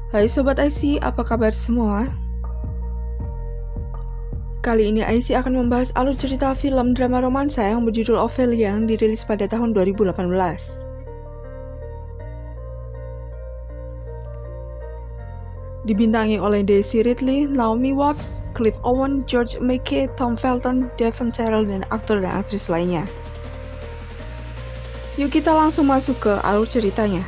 Hai Sobat IC, apa kabar semua? Kali ini IC akan membahas alur cerita film drama romansa yang berjudul Ophelia yang dirilis pada tahun 2018. Dibintangi oleh Daisy Ridley, Naomi Watts, Cliff Owen, George McKay, Tom Felton, Devon Terrell, dan aktor dan aktris lainnya. Yuk kita langsung masuk ke alur ceritanya.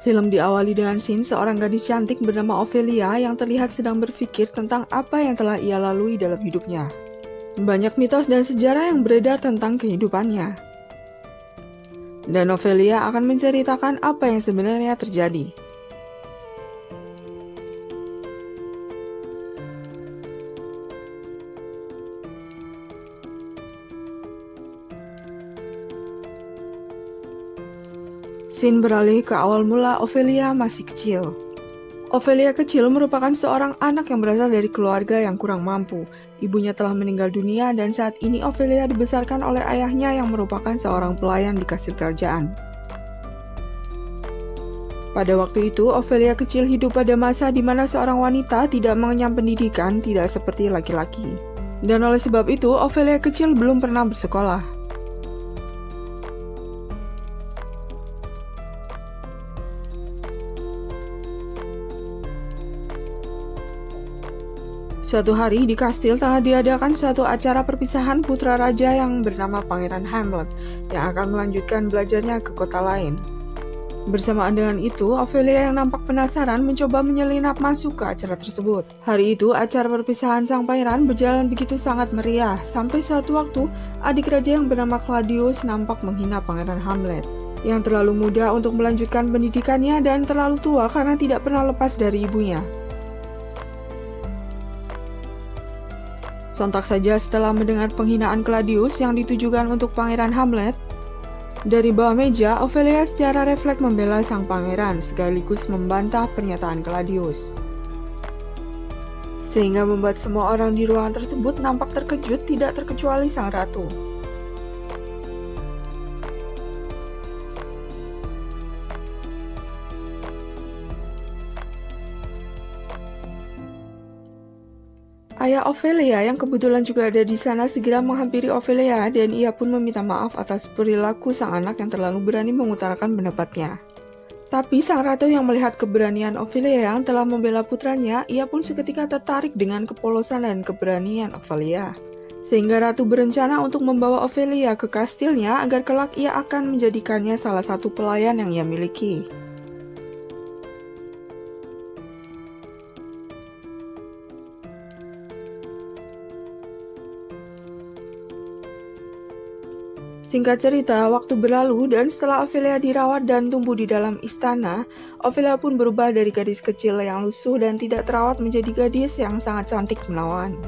Film diawali dengan scene seorang gadis cantik bernama Ophelia yang terlihat sedang berpikir tentang apa yang telah ia lalui dalam hidupnya. Banyak mitos dan sejarah yang beredar tentang kehidupannya. Dan Ophelia akan menceritakan apa yang sebenarnya terjadi. Scene beralih ke awal mula Ophelia masih kecil. Ophelia kecil merupakan seorang anak yang berasal dari keluarga yang kurang mampu. Ibunya telah meninggal dunia dan saat ini Ophelia dibesarkan oleh ayahnya yang merupakan seorang pelayan di kastil kerajaan. Pada waktu itu, Ophelia kecil hidup pada masa di mana seorang wanita tidak mengenyam pendidikan, tidak seperti laki-laki. Dan oleh sebab itu, Ophelia kecil belum pernah bersekolah. Suatu hari di kastil tengah diadakan suatu acara perpisahan putra raja yang bernama Pangeran Hamlet yang akan melanjutkan belajarnya ke kota lain. Bersamaan dengan itu, Ophelia yang nampak penasaran mencoba menyelinap masuk ke acara tersebut. Hari itu, acara perpisahan sang pangeran berjalan begitu sangat meriah, sampai suatu waktu adik raja yang bernama Claudius nampak menghina Pangeran Hamlet, yang terlalu muda untuk melanjutkan pendidikannya dan terlalu tua karena tidak pernah lepas dari ibunya. Sontak saja setelah mendengar penghinaan Claudius yang ditujukan untuk Pangeran Hamlet, dari bawah meja, Ophelia secara refleks membela sang pangeran sekaligus membantah pernyataan Claudius. Sehingga membuat semua orang di ruangan tersebut nampak terkejut tidak terkecuali sang ratu. Ayah Ophelia yang kebetulan juga ada di sana segera menghampiri Ophelia dan ia pun meminta maaf atas perilaku sang anak yang terlalu berani mengutarakan pendapatnya. Tapi sang ratu yang melihat keberanian Ophelia yang telah membela putranya, ia pun seketika tertarik dengan kepolosan dan keberanian Ophelia. Sehingga ratu berencana untuk membawa Ophelia ke kastilnya agar kelak ia akan menjadikannya salah satu pelayan yang ia miliki. Singkat cerita, waktu berlalu dan setelah Ophelia dirawat dan tumbuh di dalam istana, Ophelia pun berubah dari gadis kecil yang lusuh dan tidak terawat menjadi gadis yang sangat cantik menawan.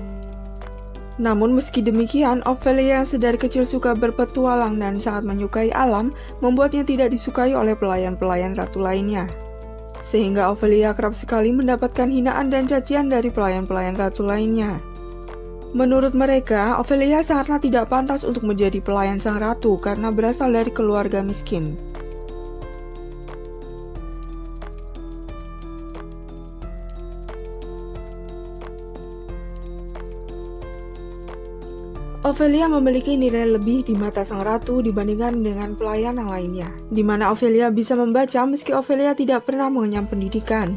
Namun meski demikian, Ophelia yang sedari kecil suka berpetualang dan sangat menyukai alam, membuatnya tidak disukai oleh pelayan-pelayan ratu lainnya. Sehingga Ophelia kerap sekali mendapatkan hinaan dan cacian dari pelayan-pelayan ratu lainnya. Menurut mereka, Ophelia sangatlah tidak pantas untuk menjadi pelayan sang ratu karena berasal dari keluarga miskin. Ophelia memiliki nilai lebih di mata sang ratu dibandingkan dengan pelayan yang lainnya, di mana Ophelia bisa membaca meski Ophelia tidak pernah mengenyam pendidikan.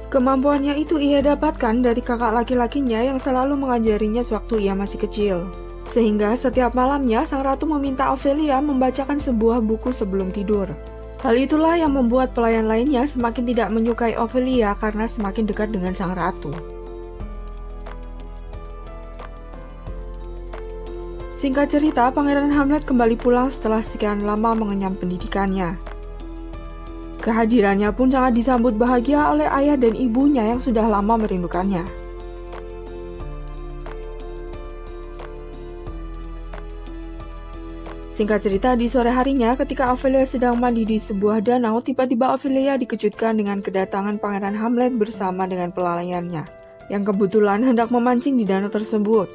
Kemampuannya itu ia dapatkan dari kakak laki-lakinya yang selalu mengajarinya sewaktu ia masih kecil. Sehingga setiap malamnya sang ratu meminta Ophelia membacakan sebuah buku sebelum tidur. Hal itulah yang membuat pelayan lainnya semakin tidak menyukai Ophelia karena semakin dekat dengan sang ratu. Singkat cerita, Pangeran Hamlet kembali pulang setelah sekian lama mengenyam pendidikannya. Kehadirannya pun sangat disambut bahagia oleh ayah dan ibunya yang sudah lama merindukannya. Singkat cerita, di sore harinya ketika Ophelia sedang mandi di sebuah danau, tiba-tiba Ophelia dikejutkan dengan kedatangan Pangeran Hamlet bersama dengan pelayannya, yang kebetulan hendak memancing di danau tersebut.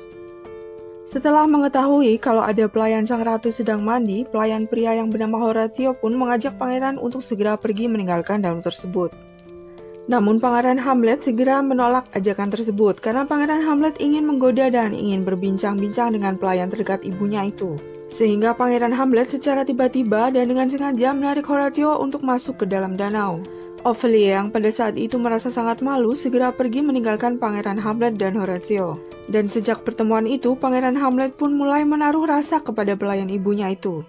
Setelah mengetahui kalau ada pelayan sang ratu sedang mandi, pelayan pria yang bernama Horatio pun mengajak pangeran untuk segera pergi meninggalkan danau tersebut. Namun Pangeran Hamlet segera menolak ajakan tersebut karena Pangeran Hamlet ingin menggoda dan ingin berbincang-bincang dengan pelayan terdekat ibunya itu. Sehingga Pangeran Hamlet secara tiba-tiba dan dengan sengaja menarik Horatio untuk masuk ke dalam danau. Ophelia yang pada saat itu merasa sangat malu segera pergi meninggalkan Pangeran Hamlet dan Horatio. Dan sejak pertemuan itu, Pangeran Hamlet pun mulai menaruh rasa kepada pelayan ibunya itu.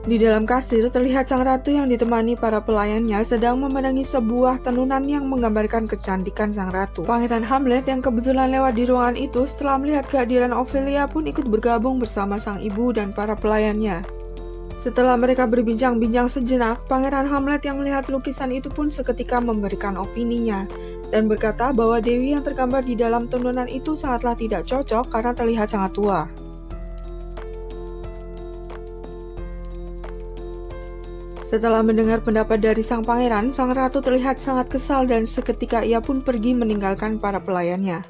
Di dalam kastil terlihat sang ratu yang ditemani para pelayannya sedang memandangi sebuah tenunan yang menggambarkan kecantikan sang ratu. Pangeran Hamlet yang kebetulan lewat di ruangan itu setelah melihat kehadiran Ophelia pun ikut bergabung bersama sang ibu dan para pelayannya. Setelah mereka berbincang-bincang sejenak, Pangeran Hamlet yang melihat lukisan itu pun seketika memberikan opininya dan berkata bahwa Dewi yang tergambar di dalam tenunan itu sangatlah tidak cocok karena terlihat sangat tua. Setelah mendengar pendapat dari sang pangeran, sang ratu terlihat sangat kesal dan seketika ia pun pergi meninggalkan para pelayannya.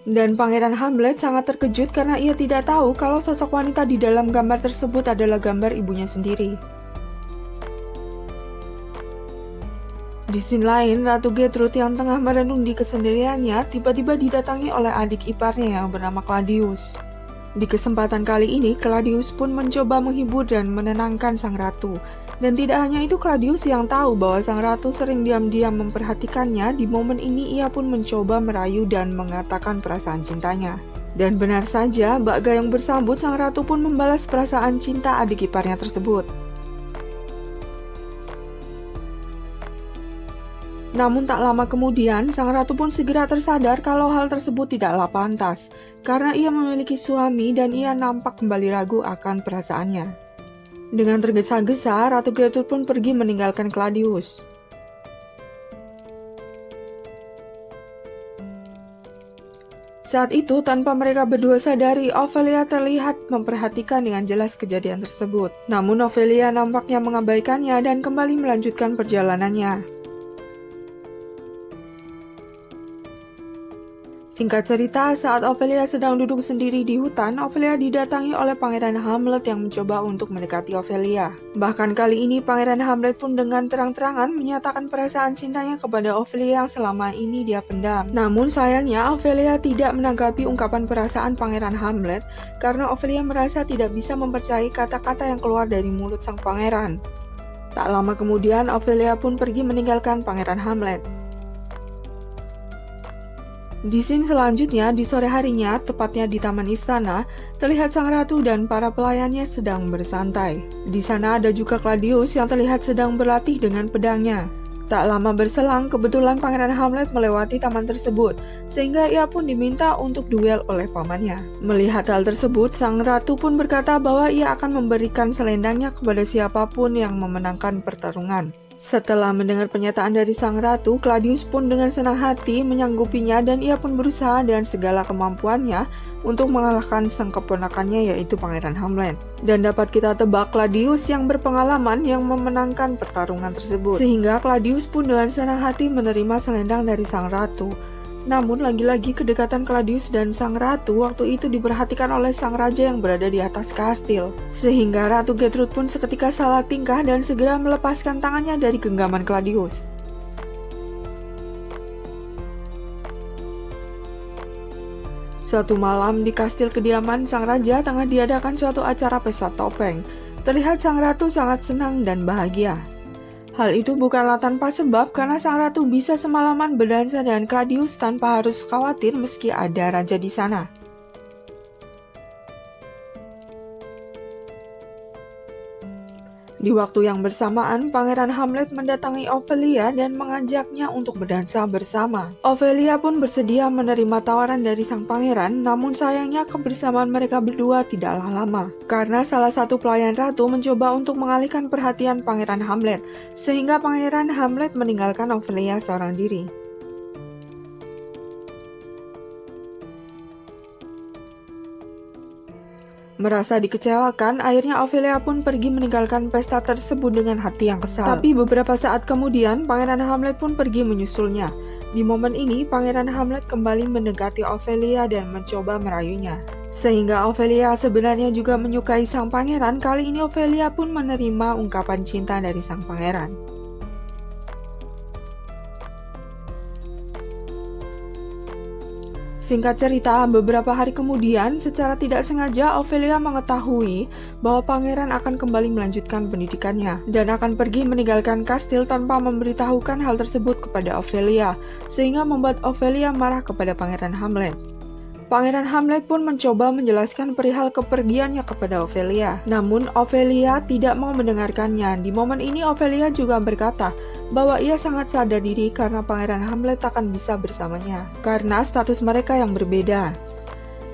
Dan Pangeran Hamlet sangat terkejut karena ia tidak tahu kalau sosok wanita di dalam gambar tersebut adalah gambar ibunya sendiri. Di scene lain, Ratu Gertrude yang tengah merenung di kesendiriannya tiba-tiba didatangi oleh adik iparnya yang bernama Claudius. Di kesempatan kali ini, Claudius pun mencoba menghibur dan menenangkan sang ratu. Dan tidak hanya itu, Claudius yang tahu bahwa sang ratu sering diam-diam memperhatikannya, di momen ini ia pun mencoba merayu dan mengatakan perasaan cintanya. Dan benar saja, bak gayung bersambut, sang ratu pun membalas perasaan cinta adik iparnya tersebut. Namun tak lama kemudian, sang ratu pun segera tersadar kalau hal tersebut tidaklah pantas, karena ia memiliki suami dan ia nampak kembali ragu akan perasaannya. Dengan tergesa-gesa, Ratu Gertrude pun pergi meninggalkan Claudius. Saat itu, tanpa mereka berdua sadari, Ophelia terlihat memperhatikan dengan jelas kejadian tersebut. Namun Ophelia nampaknya mengabaikannya dan kembali melanjutkan perjalanannya. Singkat cerita, saat Ophelia sedang duduk sendiri di hutan, Ophelia didatangi oleh Pangeran Hamlet yang mencoba untuk mendekati Ophelia. Bahkan kali ini Pangeran Hamlet pun dengan terang-terangan menyatakan perasaan cintanya kepada Ophelia yang selama ini dia pendam. Namun sayangnya Ophelia tidak menanggapi ungkapan perasaan Pangeran Hamlet karena Ophelia merasa tidak bisa mempercayai kata-kata yang keluar dari mulut sang pangeran. Tak lama kemudian Ophelia pun pergi meninggalkan Pangeran Hamlet. Di scene selanjutnya, di sore harinya, tepatnya di taman istana, terlihat sang ratu dan para pelayannya sedang bersantai. Di sana ada juga Claudius yang terlihat sedang berlatih dengan pedangnya. Tak lama berselang, kebetulan Pangeran Hamlet melewati taman tersebut, sehingga ia pun diminta untuk duel oleh pamannya. Melihat hal tersebut, sang ratu pun berkata bahwa ia akan memberikan selendangnya kepada siapapun yang memenangkan pertarungan. Setelah mendengar pernyataan dari sang ratu, Claudius pun dengan senang hati menyanggupinya dan ia pun berusaha dengan segala kemampuannya untuk mengalahkan sang keponakannya yaitu Pangeran Hamlet. Dan dapat kita tebak Claudius yang berpengalaman yang memenangkan pertarungan tersebut. Sehingga Claudius pun dengan senang hati menerima selendang dari sang ratu. Namun lagi-lagi kedekatan Claudius dan sang ratu waktu itu diperhatikan oleh sang raja yang berada di atas kastil. Sehingga Ratu Gertrude pun seketika salah tingkah dan segera melepaskan tangannya dari genggaman Claudius. Suatu malam di kastil kediaman sang raja tengah diadakan suatu acara pesta topeng. Terlihat sang ratu sangat senang dan bahagia. Hal itu bukanlah tanpa sebab karena sang ratu bisa semalaman berdansa dengan Claudius tanpa harus khawatir meski ada raja di sana. Di waktu yang bersamaan, Pangeran Hamlet mendatangi Ophelia dan mengajaknya untuk berdansa bersama. Ophelia pun bersedia menerima tawaran dari sang pangeran, namun sayangnya kebersamaan mereka berdua tidaklah lama. Karena salah satu pelayan ratu mencoba untuk mengalihkan perhatian Pangeran Hamlet, sehingga Pangeran Hamlet meninggalkan Ophelia seorang diri. Merasa dikecewakan, akhirnya Ophelia pun pergi meninggalkan pesta tersebut dengan hati yang kesal. Tapi beberapa saat kemudian, Pangeran Hamlet pun pergi menyusulnya. Di momen ini, Pangeran Hamlet kembali mendekati Ophelia dan mencoba merayunya. Sehingga Ophelia sebenarnya juga menyukai sang pangeran, kali ini Ophelia pun menerima ungkapan cinta dari sang pangeran. Singkat cerita, beberapa hari kemudian, secara tidak sengaja Ophelia mengetahui bahwa pangeran akan kembali melanjutkan pendidikannya dan akan pergi meninggalkan kastil tanpa memberitahukan hal tersebut kepada Ophelia, sehingga membuat Ophelia marah kepada Pangeran Hamlet. Pangeran Hamlet pun mencoba menjelaskan perihal kepergiannya kepada Ophelia. Namun Ophelia tidak mau mendengarkannya. Di momen ini Ophelia juga berkata bahwa ia sangat sadar diri karena Pangeran Hamlet akan bisa bersamanya, karena status mereka yang berbeda.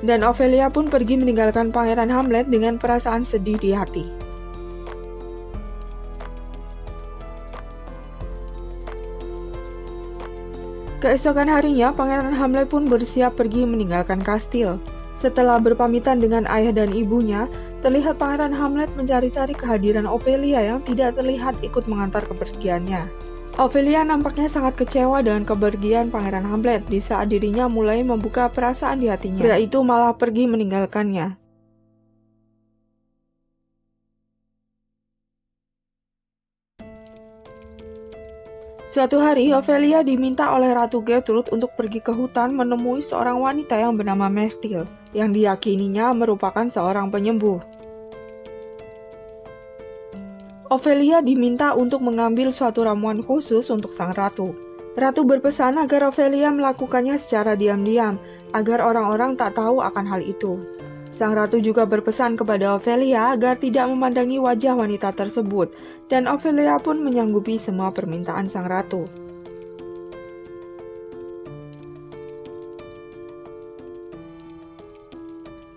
Dan Ophelia pun pergi meninggalkan Pangeran Hamlet dengan perasaan sedih di hati. Keesokan harinya, Pangeran Hamlet pun bersiap pergi meninggalkan kastil. Setelah berpamitan dengan ayah dan ibunya, terlihat Pangeran Hamlet mencari-cari kehadiran Ophelia yang tidak terlihat ikut mengantar kepergiannya. Ophelia nampaknya sangat kecewa dengan kepergian Pangeran Hamlet di saat dirinya mulai membuka perasaan di hatinya. Pria itu malah pergi meninggalkannya. Suatu hari, Ophelia diminta oleh Ratu Gertrude untuk pergi ke hutan menemui seorang wanita yang bernama Meftil, yang diyakininya merupakan seorang penyembuh. Ophelia diminta untuk mengambil suatu ramuan khusus untuk sang ratu. Ratu berpesan agar Ophelia melakukannya secara diam-diam, agar orang-orang tak tahu akan hal itu. Sang ratu juga berpesan kepada Ophelia agar tidak memandangi wajah wanita tersebut, dan Ophelia pun menyanggupi semua permintaan sang ratu.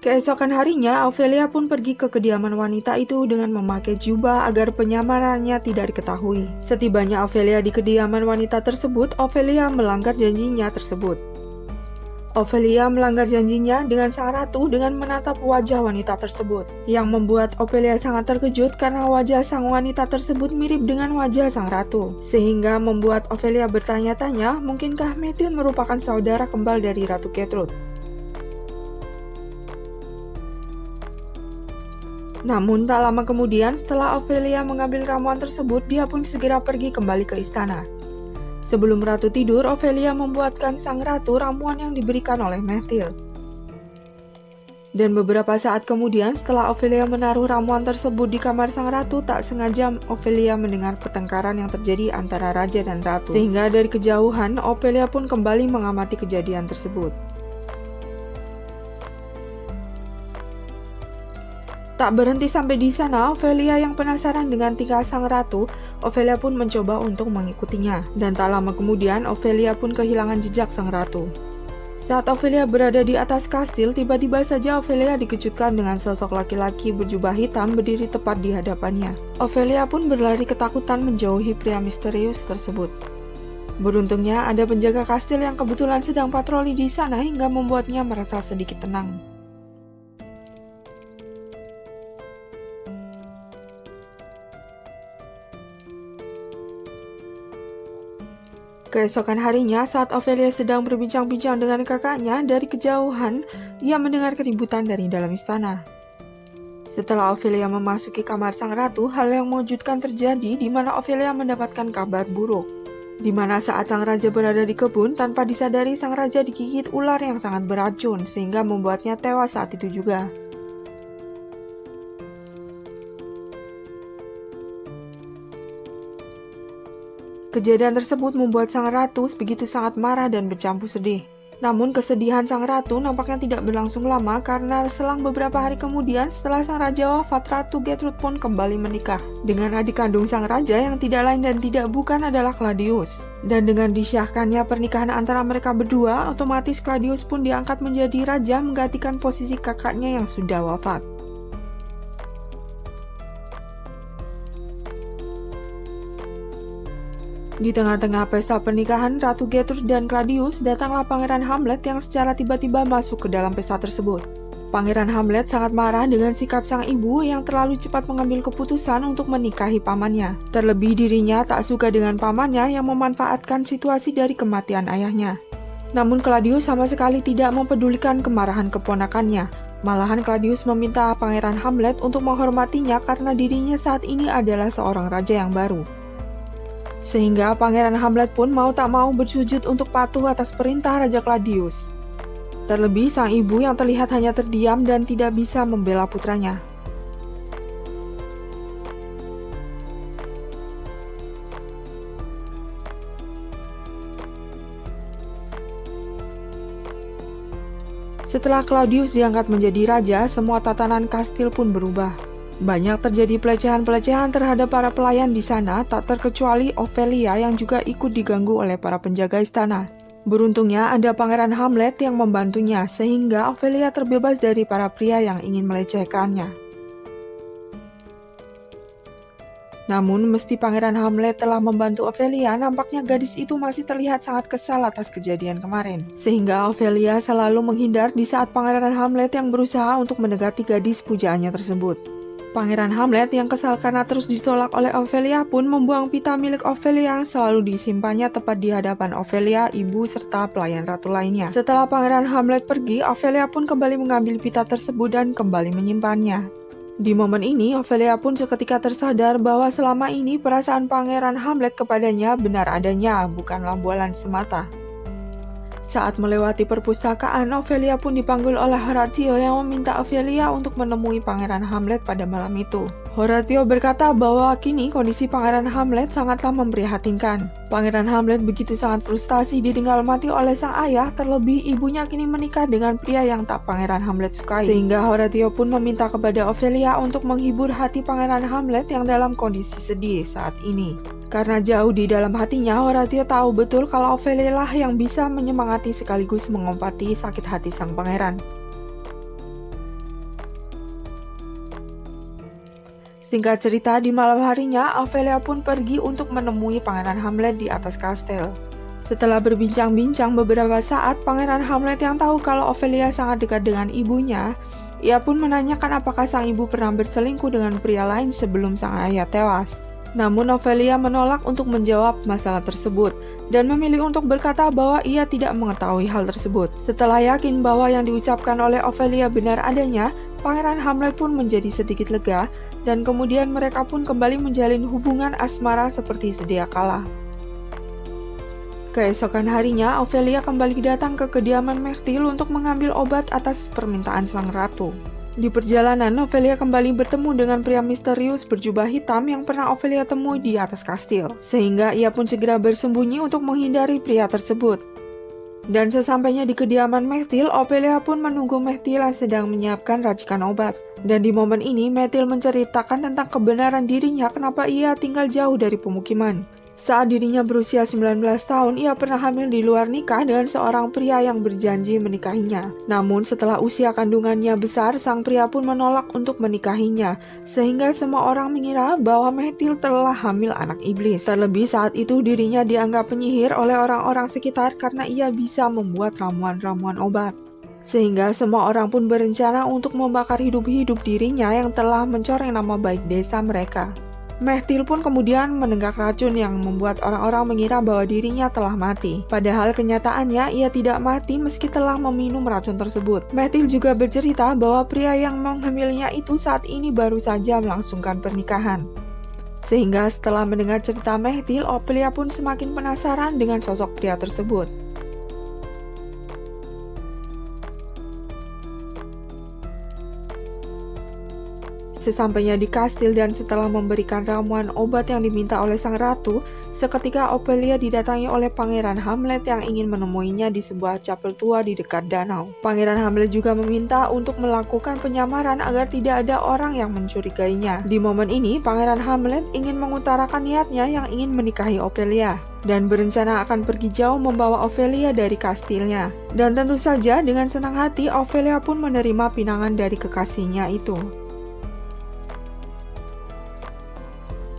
Keesokan harinya, Ophelia pun pergi ke kediaman wanita itu dengan memakai jubah agar penyamarannya tidak diketahui. Setibanya Ophelia di kediaman wanita tersebut, Ophelia melanggar janjinya tersebut. Ophelia melanggar janjinya dengan sang ratu dengan menatap wajah wanita tersebut, yang membuat Ophelia sangat terkejut karena wajah sang wanita tersebut mirip dengan wajah sang ratu, sehingga membuat Ophelia bertanya-tanya, mungkinkah Meftil merupakan saudara kembar dari Ratu Gertrude? Namun tak lama kemudian, setelah Ophelia mengambil ramuan tersebut, dia pun segera pergi kembali ke istana. Sebelum ratu tidur, Ophelia membuatkan sang ratu ramuan yang diberikan oleh Meftil. Dan beberapa saat kemudian, setelah Ophelia menaruh ramuan tersebut di kamar sang ratu, tak sengaja Ophelia mendengar pertengkaran yang terjadi antara raja dan ratu. Sehingga dari kejauhan, Ophelia pun kembali mengamati kejadian tersebut. Tak berhenti sampai di sana, Ophelia yang penasaran dengan tingkah sang ratu, Ophelia pun mencoba untuk mengikutinya. Dan tak lama kemudian, Ophelia pun kehilangan jejak sang ratu. Saat Ophelia berada di atas kastil, tiba-tiba saja Ophelia dikejutkan dengan sosok laki-laki berjubah hitam berdiri tepat di hadapannya. Ophelia pun berlari ketakutan menjauhi pria misterius tersebut. Beruntungnya, ada penjaga kastil yang kebetulan sedang patroli di sana hingga membuatnya merasa sedikit tenang. Keesokan harinya, saat Ophelia sedang berbincang-bincang dengan kakaknya, dari kejauhan, ia mendengar keributan dari dalam istana. Setelah Ophelia memasuki kamar sang ratu, hal yang mengejutkan terjadi di mana Ophelia mendapatkan kabar buruk. Di mana saat sang raja berada di kebun, tanpa disadari sang raja digigit ular yang sangat beracun, sehingga membuatnya tewas saat itu juga. Kejadian tersebut membuat sang ratu begitu sangat marah dan bercampur sedih. Namun kesedihan sang ratu nampaknya tidak berlangsung lama karena selang beberapa hari kemudian setelah sang raja wafat, Ratu Gertrude pun kembali menikah dengan adik kandung sang raja yang tidak lain dan tidak bukan adalah Claudius. Dan dengan disyahkannya pernikahan antara mereka berdua, otomatis Claudius pun diangkat menjadi raja menggantikan posisi kakaknya yang sudah wafat. Di tengah-tengah pesta pernikahan Ratu Gertrude dan Claudius, datanglah Pangeran Hamlet yang secara tiba-tiba masuk ke dalam pesta tersebut. Pangeran Hamlet sangat marah dengan sikap sang ibu yang terlalu cepat mengambil keputusan untuk menikahi pamannya. Terlebih dirinya tak suka dengan pamannya yang memanfaatkan situasi dari kematian ayahnya. Namun Claudius sama sekali tidak mempedulikan kemarahan keponakannya. Malahan Claudius meminta Pangeran Hamlet untuk menghormatinya karena dirinya saat ini adalah seorang raja yang baru. Sehingga Pangeran Hamlet pun mau tak mau bersujud untuk patuh atas perintah Raja Claudius. Terlebih sang ibu yang terlihat hanya terdiam dan tidak bisa membela putranya. Setelah Claudius diangkat menjadi raja, semua tatanan kastil pun berubah. Banyak terjadi pelecehan-pelecehan terhadap para pelayan di sana, tak terkecuali Ophelia yang juga ikut diganggu oleh para penjaga istana. Beruntungnya ada Pangeran Hamlet yang membantunya, sehingga Ophelia terbebas dari para pria yang ingin melecehkannya. Namun, meski Pangeran Hamlet telah membantu Ophelia, nampaknya gadis itu masih terlihat sangat kesal atas kejadian kemarin. Sehingga Ophelia selalu menghindar di saat Pangeran Hamlet yang berusaha untuk mendekati gadis pujaannya tersebut. Pangeran Hamlet yang kesal karena terus ditolak oleh Ophelia pun membuang pita milik Ophelia yang selalu disimpannya tepat di hadapan Ophelia, ibu, serta pelayan ratu lainnya. Setelah Pangeran Hamlet pergi, Ophelia pun kembali mengambil pita tersebut dan kembali menyimpannya. Di momen ini, Ophelia pun seketika tersadar bahwa selama ini perasaan Pangeran Hamlet kepadanya benar adanya, bukanlah bualan semata. Saat melewati perpustakaan, Ophelia pun dipanggil oleh Horatio yang meminta Ophelia untuk menemui Pangeran Hamlet pada malam itu. Horatio berkata bahwa kini kondisi Pangeran Hamlet sangatlah memprihatinkan. Pangeran Hamlet begitu sangat frustasi ditinggal mati oleh sang ayah, terlebih ibunya kini menikah dengan pria yang tak Pangeran Hamlet sukai. Sehingga Horatio pun meminta kepada Ophelia untuk menghibur hati Pangeran Hamlet yang dalam kondisi sedih saat ini. Karena jauh di dalam hatinya, Horatio tahu betul kalau Ophelia lah yang bisa menyemangati sekaligus mengobati sakit hati sang pangeran. Singkat cerita, di malam harinya, Ophelia pun pergi untuk menemui Pangeran Hamlet di atas kastel. Setelah berbincang-bincang beberapa saat, Pangeran Hamlet yang tahu kalau Ophelia sangat dekat dengan ibunya, ia pun menanyakan apakah sang ibu pernah berselingkuh dengan pria lain sebelum sang ayah tewas. Namun Ophelia menolak untuk menjawab masalah tersebut dan memilih untuk berkata bahwa ia tidak mengetahui hal tersebut. Setelah yakin bahwa yang diucapkan oleh Ophelia benar adanya, Pangeran Hamlet pun menjadi sedikit lega dan kemudian mereka pun kembali menjalin hubungan asmara seperti sedia kala. Keesokan harinya, Ophelia kembali datang ke kediaman Mechtil untuk mengambil obat atas permintaan sang ratu. Di perjalanan, Ophelia kembali bertemu dengan pria misterius berjubah hitam yang pernah Ophelia temui di atas kastil, sehingga ia pun segera bersembunyi untuk menghindari pria tersebut. Dan sesampainya di kediaman Mechtil, Ophelia pun menunggu Mechtil yang sedang menyiapkan racikan obat. Dan di momen ini, Mechtil menceritakan tentang kebenaran dirinya kenapa ia tinggal jauh dari pemukiman. Saat dirinya berusia 19 tahun, ia pernah hamil di luar nikah dengan seorang pria yang berjanji menikahinya. Namun setelah usia kandungannya besar, sang pria pun menolak untuk menikahinya, sehingga semua orang mengira bahwa Mechtil telah hamil anak iblis. Terlebih saat itu dirinya dianggap penyihir oleh orang-orang sekitar karena ia bisa membuat ramuan-ramuan obat. Sehingga semua orang pun berencana untuk membakar hidup-hidup dirinya yang telah mencoreng nama baik desa mereka. Mechtil pun kemudian menenggak racun yang membuat orang-orang mengira bahwa dirinya telah mati. Padahal kenyataannya ia tidak mati meski telah meminum racun tersebut. Mechtil juga bercerita bahwa pria yang menghamilnya itu saat ini baru saja melangsungkan pernikahan. Sehingga setelah mendengar cerita Mechtil, Ophelia pun semakin penasaran dengan sosok pria tersebut. Sesampainya di kastil dan setelah memberikan ramuan obat yang diminta oleh sang ratu, seketika Ophelia didatangi oleh Pangeran Hamlet yang ingin menemuinya di sebuah chapel tua di dekat danau. Pangeran Hamlet juga meminta untuk melakukan penyamaran agar tidak ada orang yang mencurigainya. Di momen ini, Pangeran Hamlet ingin mengutarakan niatnya yang ingin menikahi Ophelia dan berencana akan pergi jauh membawa Ophelia dari kastilnya. Dan tentu saja dengan senang hati Ophelia pun menerima pinangan dari kekasihnya itu.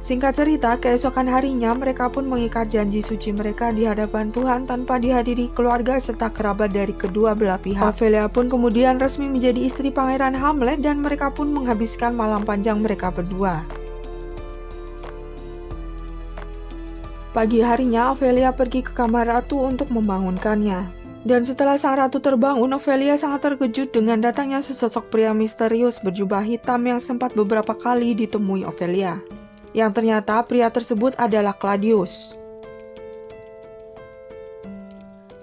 Singkat cerita, keesokan harinya mereka pun mengikat janji suci mereka di hadapan Tuhan tanpa dihadiri keluarga serta kerabat dari kedua belah pihak. Ophelia pun kemudian resmi menjadi istri Pangeran Hamlet dan mereka pun menghabiskan malam panjang mereka berdua. Pagi harinya, Ophelia pergi ke kamar ratu untuk membangunkannya. Dan setelah sang ratu terbangun, Ophelia sangat terkejut dengan datangnya sesosok pria misterius berjubah hitam yang sempat beberapa kali ditemui Ophelia. Yang ternyata pria tersebut adalah Claudius.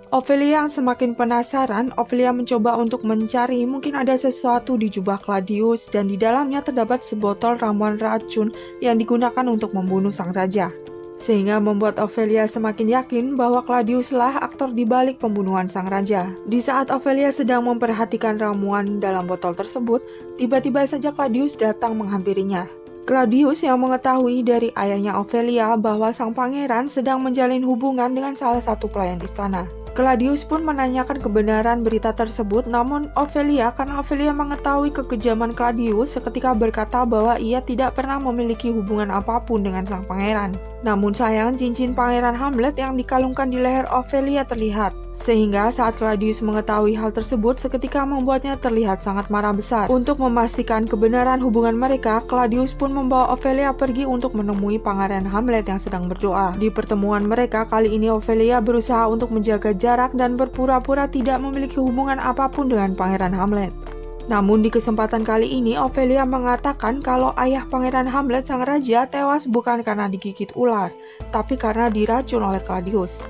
Ophelia yang semakin penasaran, Ophelia mencoba untuk mencari mungkin ada sesuatu di jubah Claudius dan di dalamnya terdapat sebotol ramuan racun yang digunakan untuk membunuh sang raja. Sehingga membuat Ophelia semakin yakin bahwa Claudius lah aktor di balik pembunuhan sang raja. Di saat Ophelia sedang memperhatikan ramuan dalam botol tersebut, tiba-tiba saja Claudius datang menghampirinya. Claudius yang mengetahui dari ayahnya Ophelia bahwa sang pangeran sedang menjalin hubungan dengan salah satu pelayan istana. Claudius pun menanyakan kebenaran berita tersebut, namun karena Ophelia mengetahui kekejaman Claudius seketika berkata bahwa ia tidak pernah memiliki hubungan apapun dengan sang pangeran. Namun sayang, cincin Pangeran Hamlet yang dikalungkan di leher Ophelia terlihat. Sehingga saat Claudius mengetahui hal tersebut seketika membuatnya terlihat sangat marah besar. Untuk memastikan kebenaran hubungan mereka, Claudius pun membawa Ophelia pergi untuk menemui Pangeran Hamlet yang sedang berdoa. Di pertemuan mereka kali ini Ophelia berusaha untuk menjaga jarak dan berpura-pura tidak memiliki hubungan apapun dengan Pangeran Hamlet. Namun di kesempatan kali ini Ophelia mengatakan kalau ayah Pangeran Hamlet sang raja tewas bukan karena digigit ular, tapi karena diracun oleh Claudius.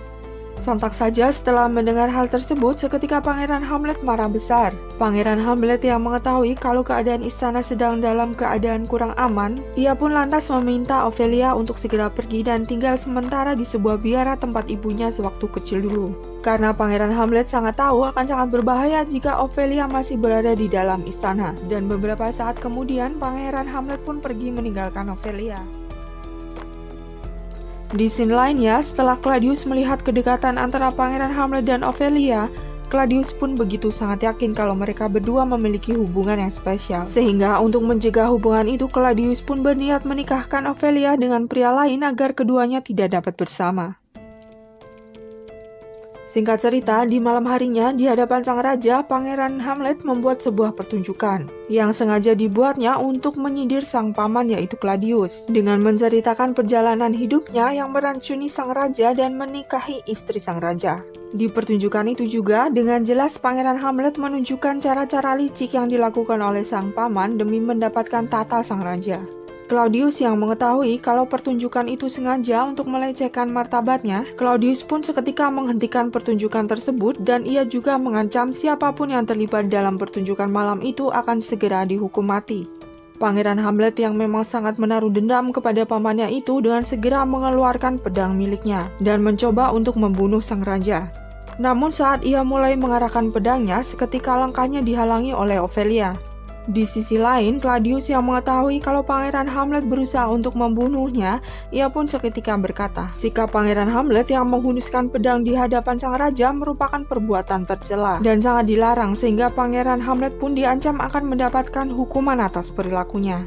Sontak saja setelah mendengar hal tersebut, seketika Pangeran Hamlet marah besar. Pangeran Hamlet yang mengetahui kalau keadaan istana sedang dalam keadaan kurang aman, ia pun lantas meminta Ophelia untuk segera pergi dan tinggal sementara di sebuah biara tempat ibunya sewaktu kecil dulu. Karena Pangeran Hamlet sangat tahu akan sangat berbahaya jika Ophelia masih berada di dalam istana. Dan beberapa saat kemudian, Pangeran Hamlet pun pergi meninggalkan Ophelia. Di scene lainnya, setelah Claudius melihat kedekatan antara Pangeran Hamlet dan Ophelia, Claudius pun begitu sangat yakin kalau mereka berdua memiliki hubungan yang spesial. Sehingga untuk mencegah hubungan itu, Claudius pun berniat menikahkan Ophelia dengan pria lain agar keduanya tidak dapat bersama. Singkat cerita, di malam harinya, di hadapan sang raja, Pangeran Hamlet membuat sebuah pertunjukan yang sengaja dibuatnya untuk menyindir sang paman yaitu Claudius, dengan menceritakan perjalanan hidupnya yang meracuni sang raja dan menikahi istri sang raja. Di pertunjukan itu juga, dengan jelas Pangeran Hamlet menunjukkan cara-cara licik yang dilakukan oleh sang paman demi mendapatkan tahta sang raja. Claudius yang mengetahui kalau pertunjukan itu sengaja untuk melecehkan martabatnya, Claudius pun seketika menghentikan pertunjukan tersebut dan ia juga mengancam siapapun yang terlibat dalam pertunjukan malam itu akan segera dihukum mati. Pangeran Hamlet yang memang sangat menaruh dendam kepada pamannya itu dengan segera mengeluarkan pedang miliknya dan mencoba untuk membunuh sang raja. Namun saat ia mulai mengarahkan pedangnya, seketika langkahnya dihalangi oleh Ophelia. Di sisi lain, Claudius yang mengetahui kalau Pangeran Hamlet berusaha untuk membunuhnya, ia pun seketika berkata, sikap Pangeran Hamlet yang menghunuskan pedang di hadapan sang raja merupakan perbuatan tercela dan sangat dilarang, sehingga Pangeran Hamlet pun diancam akan mendapatkan hukuman atas perilakunya.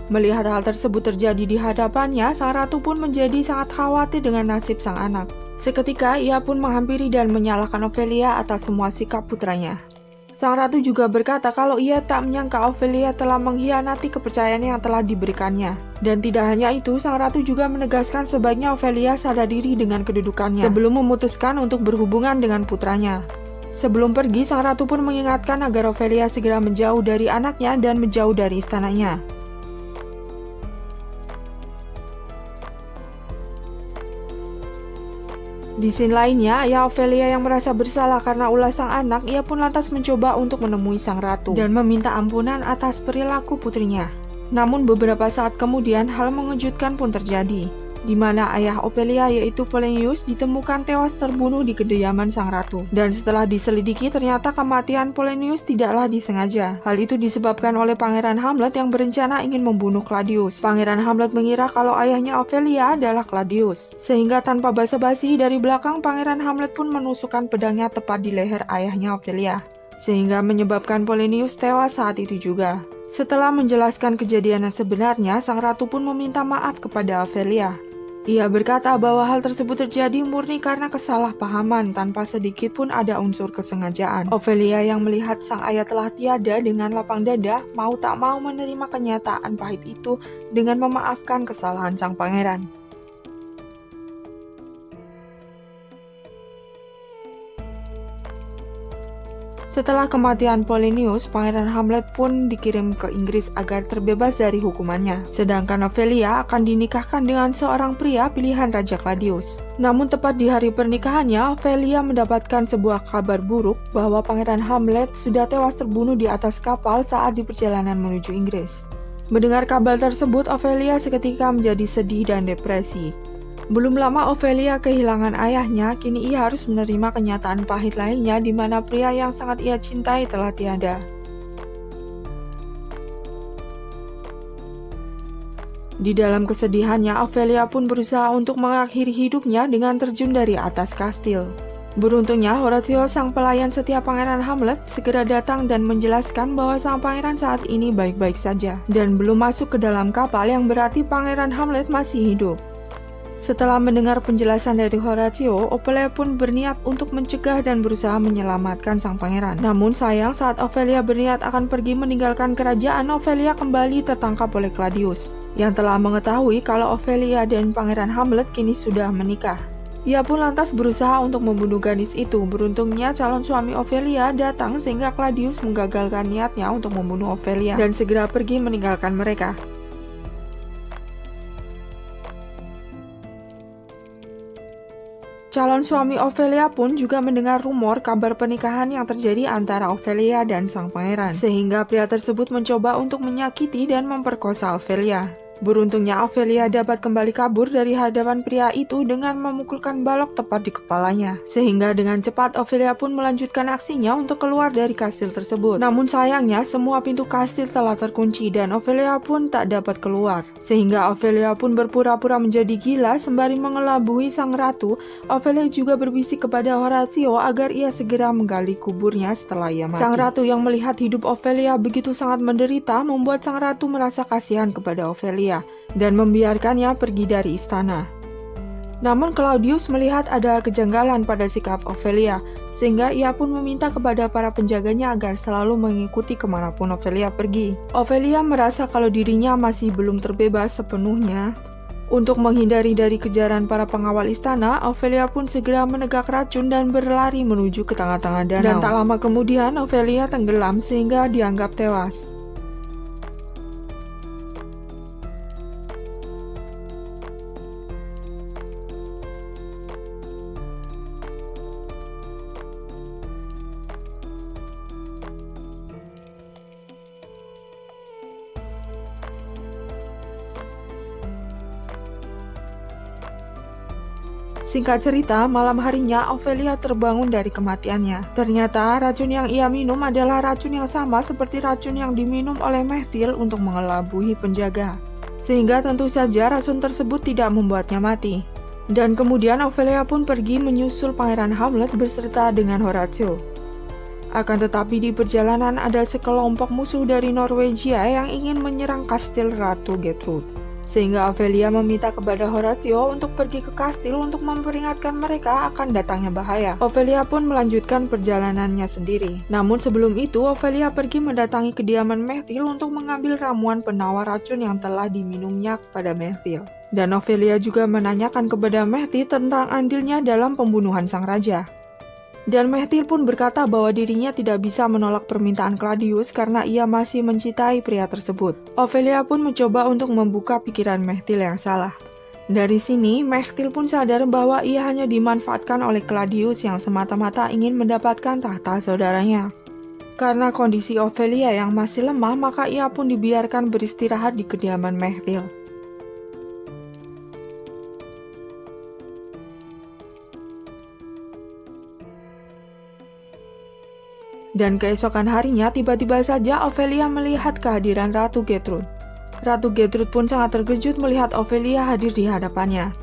Melihat hal tersebut terjadi di hadapannya, sang ratu pun menjadi sangat khawatir dengan nasib sang anak. Seketika ia pun menghampiri dan menyalahkan Ophelia atas semua sikap putranya. Sang ratu juga berkata kalau ia tak menyangka Ophelia telah mengkhianati kepercayaan yang telah diberikannya. Dan tidak hanya itu, sang ratu juga menegaskan sebaiknya Ophelia sadar diri dengan kedudukannya sebelum memutuskan untuk berhubungan dengan putranya. Sebelum pergi, sang ratu pun mengingatkan agar Ophelia segera menjauh dari anaknya dan menjauh dari istananya. Di scene lainnya, ayah Ophelia yang merasa bersalah karena ulah sang anak, ia pun lantas mencoba untuk menemui sang ratu dan meminta ampunan atas perilaku putrinya. Namun beberapa saat kemudian, hal mengejutkan pun terjadi, di mana ayah Ophelia yaitu Polonius ditemukan tewas terbunuh di kediaman sang ratu. Dan setelah diselidiki, ternyata kematian Polonius tidaklah disengaja. Hal itu disebabkan oleh Pangeran Hamlet yang berencana ingin membunuh Claudius. Pangeran Hamlet mengira kalau ayahnya Ophelia adalah Claudius, sehingga tanpa basa-basi dari belakang Pangeran Hamlet pun menusukkan pedangnya tepat di leher ayahnya Ophelia, sehingga menyebabkan Polonius tewas saat itu juga. Setelah menjelaskan kejadian yang sebenarnya, sang ratu pun meminta maaf kepada Ophelia. Ia berkata bahwa hal tersebut terjadi murni karena kesalahpahaman tanpa sedikit pun ada unsur kesengajaan. Ophelia yang melihat sang ayah telah tiada dengan lapang dada, mau tak mau menerima kenyataan pahit itu dengan memaafkan kesalahan sang pangeran. Setelah kematian Polonius, Pangeran Hamlet pun dikirim ke Inggris agar terbebas dari hukumannya. Sedangkan Ophelia akan dinikahkan dengan seorang pria pilihan Raja Claudius. Namun tepat di hari pernikahannya, Ophelia mendapatkan sebuah kabar buruk bahwa Pangeran Hamlet sudah tewas terbunuh di atas kapal saat di perjalanan menuju Inggris. Mendengar kabar tersebut, Ophelia seketika menjadi sedih dan depresi. Belum lama Ophelia kehilangan ayahnya, kini ia harus menerima kenyataan pahit lainnya di mana pria yang sangat ia cintai telah tiada. Di dalam kesedihannya, Ophelia pun berusaha untuk mengakhiri hidupnya dengan terjun dari atas kastil. Beruntungnya, Horatio, sang pelayan setia Pangeran Hamlet, segera datang dan menjelaskan bahwa sang pangeran saat ini baik-baik saja dan belum masuk ke dalam kapal, yang berarti Pangeran Hamlet masih hidup. Setelah mendengar penjelasan dari Horatio, Ophelia pun berniat untuk mencegah dan berusaha menyelamatkan sang pangeran. Namun sayang, saat Ophelia berniat akan pergi meninggalkan kerajaan, Ophelia kembali tertangkap oleh Claudius, yang telah mengetahui kalau Ophelia dan Pangeran Hamlet kini sudah menikah. Ia pun lantas berusaha untuk membunuh gadis itu. Beruntungnya calon suami Ophelia datang sehingga Claudius menggagalkan niatnya untuk membunuh Ophelia dan segera pergi meninggalkan mereka. Calon suami Ophelia pun juga mendengar rumor kabar pernikahan yang terjadi antara Ophelia dan sang pangeran, sehingga pria tersebut mencoba untuk menyakiti dan memperkosa Ophelia. Beruntungnya Ophelia dapat kembali kabur dari hadapan pria itu dengan memukulkan balok tepat di kepalanya. Sehingga dengan cepat Ophelia pun melanjutkan aksinya untuk keluar dari kastil tersebut. Namun sayangnya semua pintu kastil telah terkunci dan Ophelia pun tak dapat keluar. Sehingga Ophelia pun berpura-pura menjadi gila sembari mengelabui sang ratu. Ophelia juga berbisik kepada Horatio agar ia segera menggali kuburnya setelah ia mati. Sang ratu yang melihat hidup Ophelia begitu sangat menderita membuat sang ratu merasa kasihan kepada Ophelia dan membiarkannya pergi dari istana. Namun Claudius melihat ada kejanggalan pada sikap Ophelia, sehingga ia pun meminta kepada para penjaganya agar selalu mengikuti kemanapun Ophelia pergi. Ophelia merasa kalau dirinya masih belum terbebas sepenuhnya. Untuk menghindari dari kejaran para pengawal istana, Ophelia pun segera menegak racun dan berlari menuju ke tengah-tengah danau. Dan tak lama kemudian Ophelia tenggelam sehingga dianggap tewas. Singkat cerita, malam harinya Ophelia terbangun dari kematiannya. Ternyata racun yang ia minum adalah racun yang sama seperti racun yang diminum oleh Mechtil untuk mengelabui penjaga. Sehingga tentu saja racun tersebut tidak membuatnya mati. Dan kemudian Ophelia pun pergi menyusul Pangeran Hamlet beserta dengan Horatio. Akan tetapi di perjalanan ada sekelompok musuh dari Norwegia yang ingin menyerang kastil Ratu Gertrude. Sehingga Ophelia meminta kepada Horatio untuk pergi ke kastil untuk memperingatkan mereka akan datangnya bahaya. Ophelia pun melanjutkan perjalanannya sendiri. Namun sebelum itu, Ophelia pergi mendatangi kediaman Mechtil untuk mengambil ramuan penawar racun yang telah diminumnya kepada Mechtil. Dan Ophelia juga menanyakan kepada Mechtil tentang andilnya dalam pembunuhan sang raja. Dan Mechtil pun berkata bahwa dirinya tidak bisa menolak permintaan Claudius karena ia masih mencintai pria tersebut. Ophelia pun mencoba untuk membuka pikiran Mechtil yang salah. Dari sini, Mechtil pun sadar bahwa ia hanya dimanfaatkan oleh Claudius yang semata-mata ingin mendapatkan tahta saudaranya. Karena kondisi Ophelia yang masih lemah, maka ia pun dibiarkan beristirahat di kediaman Mechtil. Dan keesokan harinya, tiba-tiba saja Ophelia melihat kehadiran Ratu Gertrude. Ratu Gertrude pun sangat terkejut melihat Ophelia hadir di hadapannya.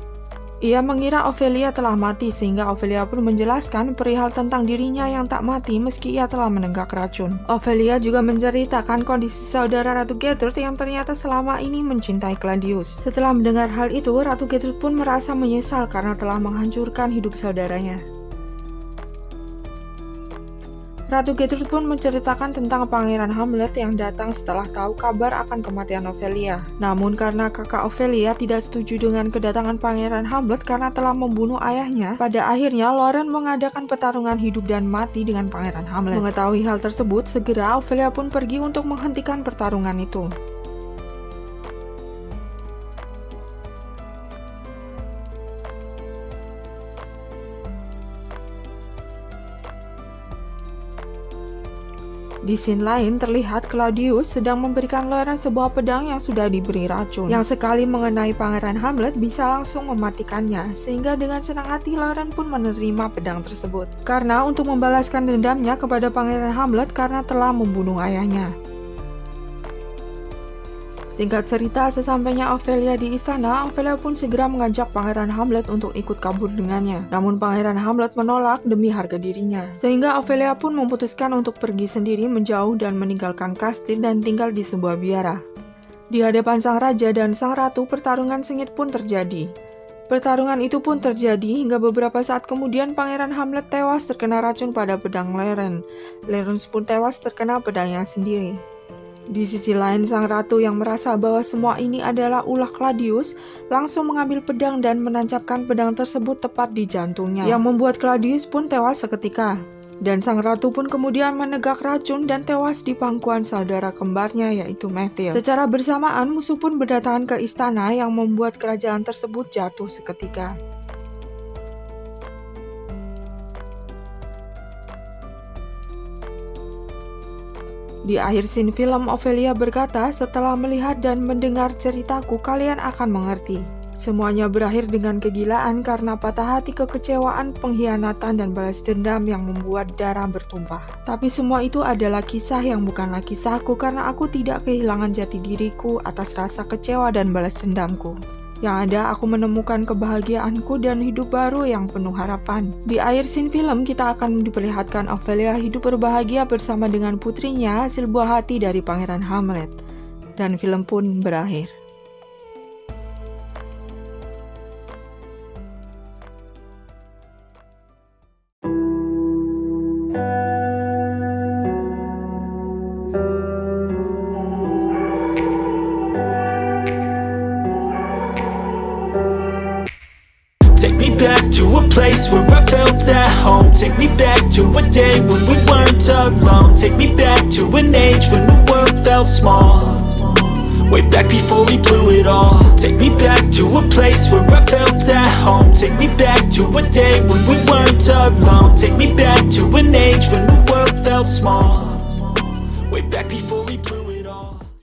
Ia mengira Ophelia telah mati sehingga Ophelia pun menjelaskan perihal tentang dirinya yang tak mati meski ia telah menenggak racun. Ophelia juga menceritakan kondisi saudara Ratu Gertrude yang ternyata selama ini mencintai Claudius. Setelah mendengar hal itu, Ratu Gertrude pun merasa menyesal karena telah menghancurkan hidup saudaranya. Ratu Gertrude pun menceritakan tentang Pangeran Hamlet yang datang setelah tahu kabar akan kematian Ophelia. Namun karena kakak Ophelia tidak setuju dengan kedatangan Pangeran Hamlet karena telah membunuh ayahnya, pada akhirnya Lauren mengadakan pertarungan hidup dan mati dengan Pangeran Hamlet. Mengetahui hal tersebut, segera Ophelia pun pergi untuk menghentikan pertarungan itu. Di scene lain terlihat Claudius sedang memberikan Lauren sebuah pedang yang sudah diberi racun, yang sekali mengenai Pangeran Hamlet bisa langsung mematikannya, sehingga dengan senang hati Lauren pun menerima pedang tersebut. Karena untuk membalaskan dendamnya kepada Pangeran Hamlet karena telah membunuh ayahnya. Singkat cerita, sesampainya Ophelia di istana, Ophelia pun segera mengajak Pangeran Hamlet untuk ikut kabur dengannya. Namun Pangeran Hamlet menolak demi harga dirinya. Sehingga Ophelia pun memutuskan untuk pergi sendiri menjauh dan meninggalkan kastil dan tinggal di sebuah biara. Di hadapan sang raja dan sang ratu, pertarungan sengit pun terjadi. Pertarungan itu pun terjadi hingga beberapa saat kemudian Pangeran Hamlet tewas terkena racun pada pedang Lauren. Lauren pun tewas terkena pedangnya sendiri. Di sisi lain, sang ratu yang merasa bahwa semua ini adalah ulah Claudius langsung mengambil pedang dan menancapkan pedang tersebut tepat di jantungnya, yang membuat Claudius pun tewas seketika. Dan sang ratu pun kemudian menegak racun dan tewas di pangkuan saudara kembarnya yaitu Mechtil. Secara bersamaan, musuh pun berdatangan ke istana yang membuat kerajaan tersebut jatuh seketika. Di akhir scene film, Ophelia berkata, "Setelah melihat dan mendengar ceritaku, kalian akan mengerti. Semuanya berakhir dengan kegilaan karena patah hati, kekecewaan, pengkhianatan, dan balas dendam yang membuat darah bertumpah. Tapi semua itu adalah kisah yang bukanlah kisahku karena aku tidak kehilangan jati diriku atas rasa kecewa dan balas dendamku. Yang ada, aku menemukan kebahagiaanku dan hidup baru yang penuh harapan." Di akhir scene film, kita akan diperlihatkan Ophelia hidup berbahagia bersama dengan putrinya, hasil buah hati dari Pangeran Hamlet. Dan film pun berakhir. Take me back to a place where I felt at home. Take me back to a day when we weren't alone. Take me back to an age when the world felt small. Way back before we blew it all. Take me back to a place where I felt at home. Take me back to a day when we weren't alone. Take me back to an age when the world felt small. Way back before we blew